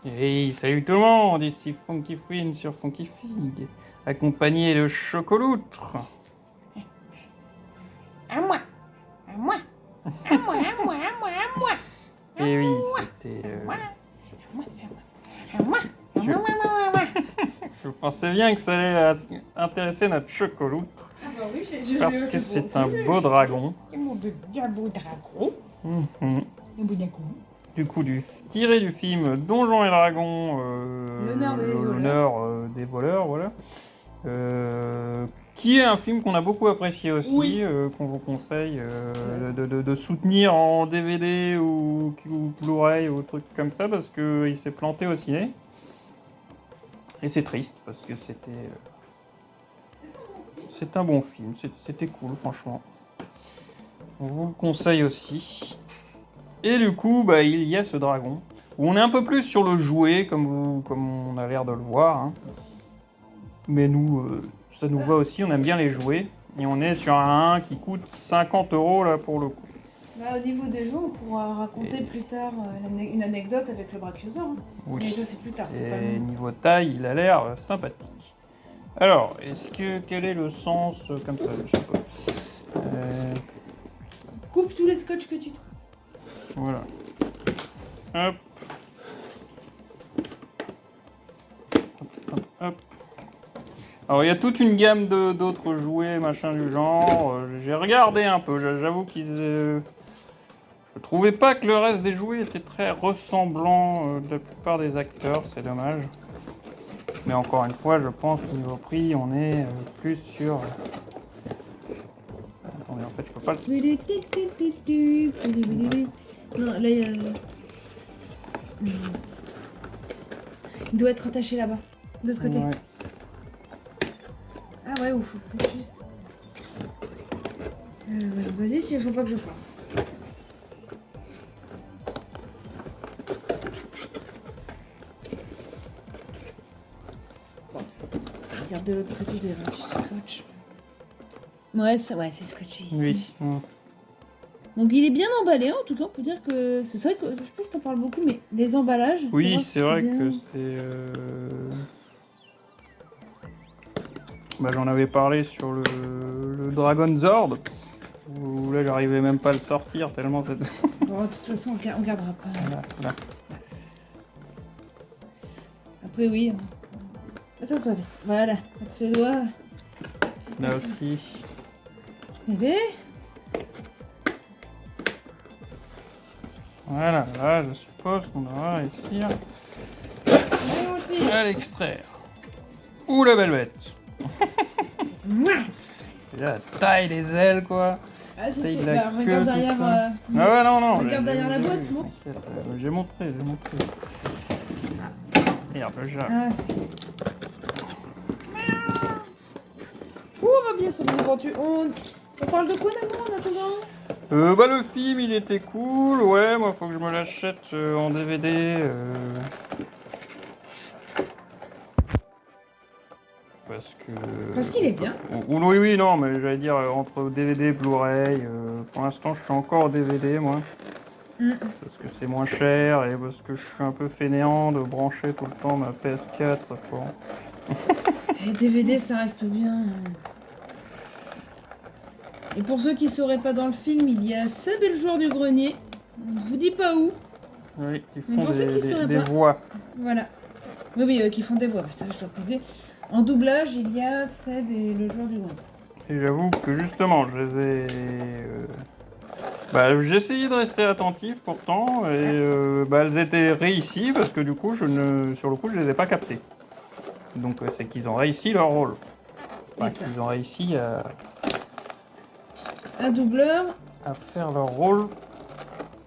Hey, salut tout le monde, ici Funky Finn sur Funky Fig, accompagné de Chocoloutre. À moi, à moi, à moi, à moi, à moi, à moi. Et oui, c'était... À moi, à moi, à moi. Je pensais bien que ça allait intéresser notre Chocoloutre, Ah bah oui, j'ai parce que c'est un beau dragon. C'est mon beau dragon. Mhm. Un beau dragon. Du coup, tiré du film Donjons et Dragons, L'honneur des voleurs. des voleurs, voilà. Qui est un film qu'on a beaucoup apprécié aussi, Oui. qu'on vous conseille de soutenir en DVD ou Blu-ray ou trucs comme ça, parce qu'il s'est planté au ciné. Et c'est triste, parce que c'est un bon film, c'était cool, franchement. On vous le conseille aussi. Et du coup, bah, il y a ce dragon, où on est un peu plus sur le jouet, comme on a l'air de le voir. Hein. Mais nous, ça nous va aussi, on aime bien les jouets. Et on est sur un qui coûte 50 € là pour le coup. Bah, au niveau des jeux, on pourra raconter plus tard une anecdote avec le brachiosaure. Hein. Oui. Mais ça, c'est plus tard, c'est pas Et le moment. niveau taille, il a l'air sympathique. Alors, quel est le sens comme ça, je sais pas. Coupe tous les scotch que tu trouves. Voilà. Hop. Hop. Alors il y a toute une gamme d'autres jouets, machin du genre. J'ai regardé un peu, j'avoue je trouvais pas que le reste des jouets était très ressemblant de la plupart des acteurs, c'est dommage. Mais encore une fois, je pense que niveau prix, on est plus sur... Attendez, en fait, je peux pas le... Non, là, il y a... Il doit être attaché là-bas, de l'autre côté. Ouais. Ah ouais, ou faut peut-être juste... ouais, vas-y, s'il faut pas que je force. Bon. Regarde de l'autre côté des scotch. Ouais, c'est scotché ici. Oui. Donc il est bien emballé, en tout cas, on peut dire que... C'est vrai que, je sais pas si t'en parles beaucoup, mais les emballages... Oui, c'est vrai bien. que c'est... Bah, j'en avais parlé sur le Dragon Zord, où là j'arrivais même pas à le sortir tellement c'était... Bon, de toute façon, on gardera pas. Là. Après, oui. Attends, laisse. Voilà, entre le doigt. Là aussi. Eh bien... Voilà, là je suppose qu'on devra réussir à l'extraire. Ouh la belle bête. Et là, la taille des ailes quoi. Ah, ça Taille c'est... de la Bah, queue, regarde tout derrière... ça. Ah ouais, non. Regarde derrière la boîte, montre. J'ai montré. Merde, le chat. Ah. Ouh, va bien, ça me vendu. On parle de quoi d'abord en attendant? Bah le film il était cool, ouais, moi faut que je me l'achète en DVD. Parce qu'il est bien. Oui, non, mais j'allais dire entre DVD et Blu-ray, pour l'instant je suis encore au DVD moi. Parce que c'est moins cher et parce que je suis un peu fainéant de brancher tout le temps ma PS4 pour... Les DVD, ça reste bien. Et pour ceux qui sauraient pas dans le film, il y a Seb et le joueur du grenier. Je vous dis pas où. Oui, qui Mais font pour ceux qui sauraient des pas. voix. Voilà. Oui, qui font des voix. Ça, je dois préciser. En doublage, il y a Seb et le joueur du grenier. Et j'avoue que justement, je les ai... Bah, j'ai essayé de rester attentif pourtant, et elles étaient réussies parce que du coup, sur le coup, je les ai pas captées. Donc c'est qu'ils ont réussi leur rôle. Enfin, qu'ils ont réussi Un doubleur, à faire leur rôle,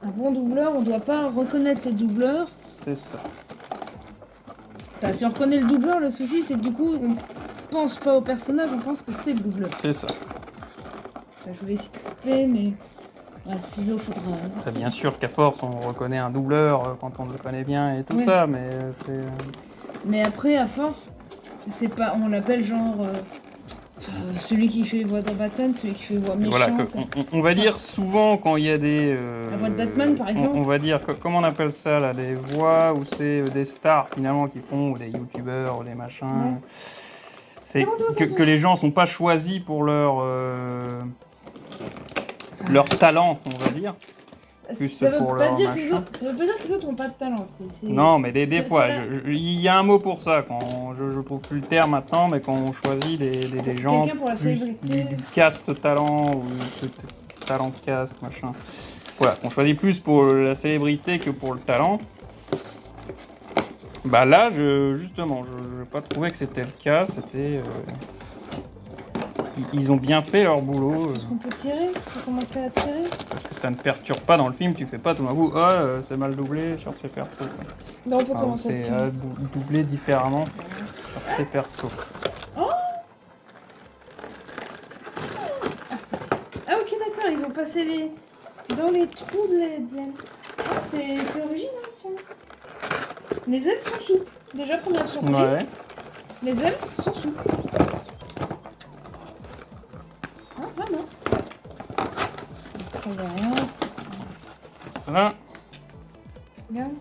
un bon doubleur, on doit pas reconnaître les doubleurs. c'est ça. Enfin, si on reconnaît le doubleur, le souci c'est que du coup, on pense pas au personnage, on pense que c'est le doubleur. C'est ça. Enfin, je voulais essayer de couper, mais... Ouais, ciseaux, faudra... Très bien sûr qu'à force, on reconnaît un doubleur quand on le connaît bien et tout Ouais. ça, mais c'est... Mais après, à force, c'est pas... On l'appelle genre... Celui qui fait voix dans Batman, celui qui fait voix Et voilà, méchante. on va dire souvent quand il y a des... La voix de Batman, par exemple. On va dire, comment on appelle ça là, des voix où c'est des stars finalement qui font, ou des youtubeurs, ou des machins. Ouais. C'est que les gens sont pas choisis pour leur talent, on va dire. Plus Ça veut pour pas leur dire que les machin. autres, ça veut pas dire que les autres ont pas de talent. Non, mais des Sur fois, la- il y a un mot pour ça. Quand je trouve plus le terme maintenant, mais quand on choisit des gens Quelqu'un pour la plus célébrité. du cast talent ou talent cast machin. Voilà, qu'on choisit plus pour la célébrité que pour le talent. Bah là, justement, je n'ai pas trouvé que c'était le cas. C'était, ils ont bien fait leur boulot. Est-ce qu'on peut tirer? On peut commencer à tirer? Parce que ça ne perturbe pas dans le film. Tu fais pas tout d'un coup, c'est mal doublé sur ces persos. Quoi. Non, on peut Enfin, commencer à c'est tirer. doublé différemment sur ces persos. Ah ok d'accord, ils ont passé les dans les trous de la... Ah, c'est original tiens. Les ailes sont souples. Déjà première surprise. Ouais. Les ailes sont souples. Ah vraiment. Ça y a rien. Voilà. Regarde.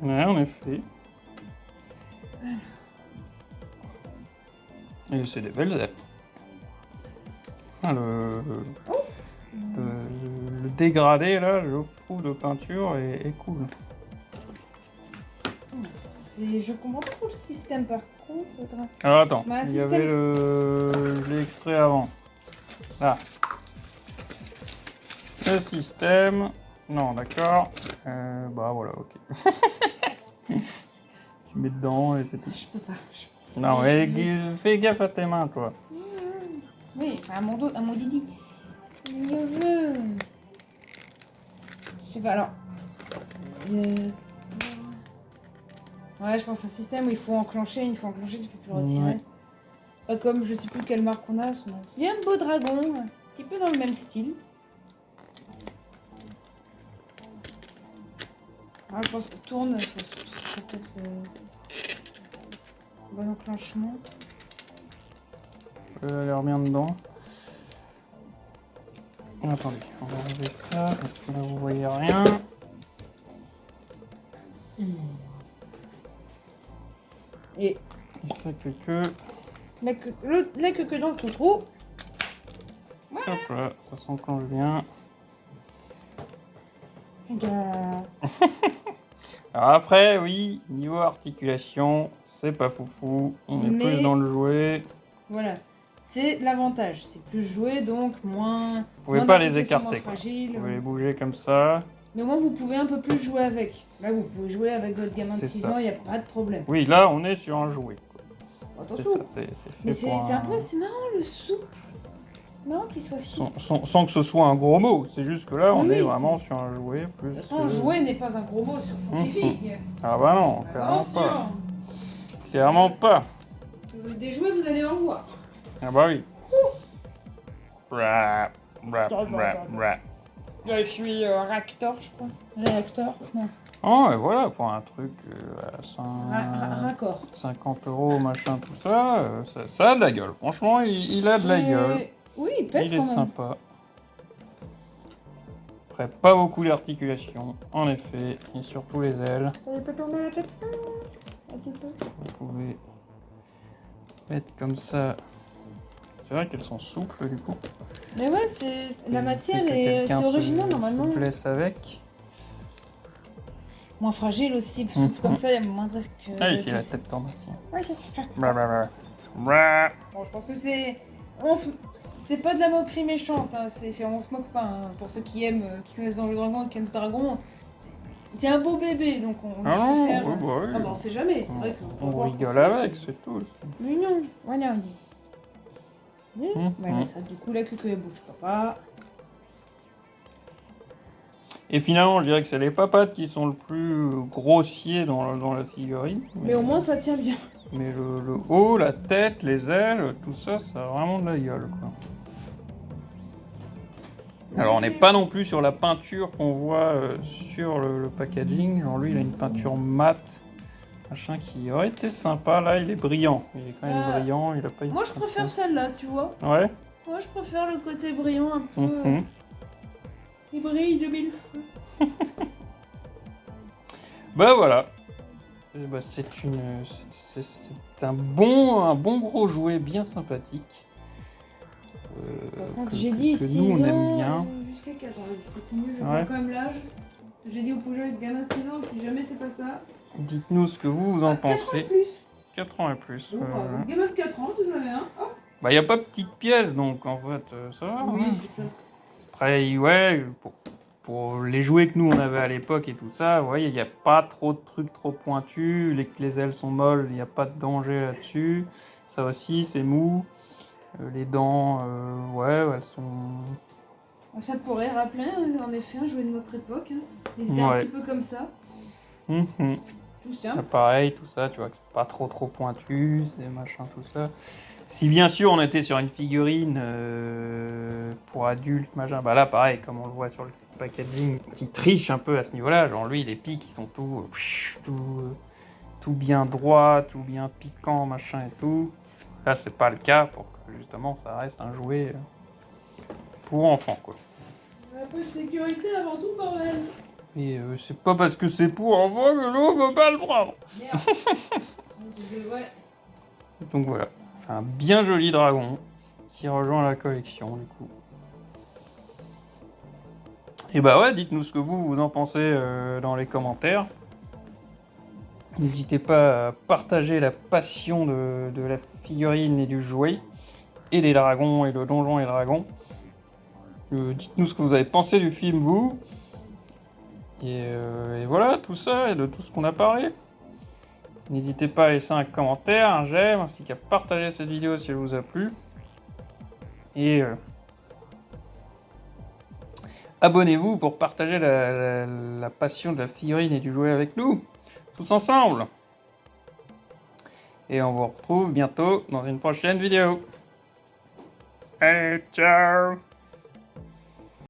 Ouais, en effet. Et c'est des belles ailes. Enfin, le dégradé, là, je trouve, de peinture est cool. Je comprends pas trop le système par contre. Alors attends, Bah, il y système- avait je l'ai extrait avant. Là. Le système. Non, d'accord. Bah voilà, ok. Tu mets dedans et c'est tout. Je peux pas. Non, mais fais gaffe à tes mains, toi. Oui, à mon dos, à mon didi. Je veux. Je sais pas, alors. Ouais, je pense à un système où il faut enclencher, une fois enclenché, tu peux plus retirer. Ouais. Pas comme, je sais plus quelle marque on a. C'est un beau dragon, un petit peu dans le même style. Ah, je pense que tourne, c'est peut-être bon enclenchement. Je vais aller bien dedans. Attendez, on va enlever ça, parce que là vous voyez rien. Et Ça que. la queue que dans le trou. Hop là, ça s'enclenche bien. Regarde. Alors après, oui, niveau articulation, c'est pas foufou. On est Mais- plus dans le jouet. Voilà. C'est l'avantage. C'est plus joué, donc moins. Vous pouvez moins pas les d'application, écarter, moins quoi. fragile. Vous pouvez les bouger comme ça. Mais au moins, vous pouvez un peu plus jouer avec. Là, vous pouvez jouer avec votre gamin de C'est 6 ça. ans, il n'y a pas de problème. Oui, là, on est sur un jouet. C'est Attention. ça, c'est fait Mais c'est pour un peu. C'est marrant le souple. Non, qu'il soit souple. sans que ce soit un gros mot. C'est juste que là, on Oui, est oui, vraiment sur un jouet. Plus De toute façon, que- jouer n'est pas un gros mot sur Funky Fig. Ah bah non, clairement Attention. pas. Clairement pas. Si vous voulez des jouets, vous allez en voir. Ah bah oui. Rap, rap, rap, rap. Là, je suis réacteur, je crois. Réacteur. Non. Oh, et voilà, pour un truc à Raccord. 50 € machin, tout ça, ça a de la gueule. Franchement, il a de la gueule. Oui, il pète Il est quand même. sympa. Après, pas beaucoup d'articulation, en effet, et surtout les ailes. Il peut tourner la tête. Un petit peu. Vous pouvez mettre comme ça. C'est vrai qu'elles sont souples du coup. Mais ouais, c'est la matière Que est quelqu'un c'est original se normalement. blesse avec. Moins fragile aussi, plus souple comme ça, il y a moins de risque. Ah, ici, de la casser. tête tourne aussi. Ouais, c'est- Blablabla. Bra. Bon, je pense que c'est. C'est pas de la moquerie méchante, hein. On se moque pas. Hein. Pour ceux qui aiment, qui connaissent Donjons et Dragons, qui aiment ce dragon, c'est un beau bébé, donc on Ah non, préfère. oui, bah oui. Ah bah, on sait jamais, c'est vrai qu'on On rigole avec, c'est tout. Mignon, voilà. Hum, Voilà, hum. ça, du coup, la queue elle bouge pas. Et finalement, je dirais que c'est les papates qui sont le plus grossiers dans la figurine. Mais au moins, ça tient bien. Mais le haut, la tête, les ailes, tout ça, ça a vraiment de la gueule, quoi. Alors, on n'est pas non plus sur la peinture qu'on voit sur le packaging. Genre, lui, il a une peinture mate Machin qui aurait été sympa, là il est brillant. Il est quand même Ah. brillant, il a pas été Moi, je préfère celle-là, tu vois. Ouais. Moi, je préfère le côté brillant un peu. Mhm. Il brille de mille feux. Bah voilà. Bah, c'est une, c'est un bon gros jouet bien sympathique. Par contre, que- j'ai que- dit que 6 nous on ans aime bien. jusqu'à 4 ans. Vas-y, continue, je Ouais. vois quand même l'âge. J'ai dit au Poujol avec gamin de 6 ans, si jamais c'est pas ça. Dites-nous ce que vous en Ah, 4 ans et pensez. plus. 4 ans et plus. Bon, bah, donc, gamin de 4 ans, si vous en avez un. Hop. Bah y a pas de petite pièce donc en fait ça va. Oui, hein. c'est ça. Après ouais, pour les jouets que nous on avait à l'époque et tout ça, vous voyez, il n'y a pas trop de trucs trop pointus, les ailes sont molles, il n'y a pas de danger là-dessus. Ça aussi c'est mou. Les dents, ouais, elles sont... Ça pourrait rappeler, en effet, un jouet de notre époque. Hein. Ils étaient un Ouais. petit peu comme ça. Mhm. Tout simple. Pareil, tout ça, tu vois, que c'est pas trop pointu, c'est machin, tout ça. Si bien sûr on était sur une figurine pour adultes, machin, bah là pareil, comme on le voit sur le packaging, qui triche un peu à ce niveau-là, genre lui les pics ils sont tout bien droit, tout bien piquant, machin et tout. Là c'est pas le cas pour que justement ça reste un jouet pour enfants quoi. Un peu de sécurité avant tout, quand même. Et c'est pas parce que c'est pour enfants que l'on peut pas le prendre. Merde. C'est vrai. Donc voilà, un bien joli dragon qui rejoint la collection du coup. Et bah ouais, dites-nous ce que vous en pensez dans les commentaires. N'hésitez pas à partager la passion de la figurine et du jouet, et des dragons et le donjon et dragons. Dites-nous ce que vous avez pensé du film vous. Et voilà, tout ça, et de tout ce qu'on a parlé. N'hésitez pas à laisser un commentaire, un j'aime, ainsi qu'à partager cette vidéo si elle vous a plu. Et abonnez-vous pour partager la passion de la figurine et du jouet avec nous, tous ensemble. Et on vous retrouve bientôt dans une prochaine vidéo. Allez, ciao!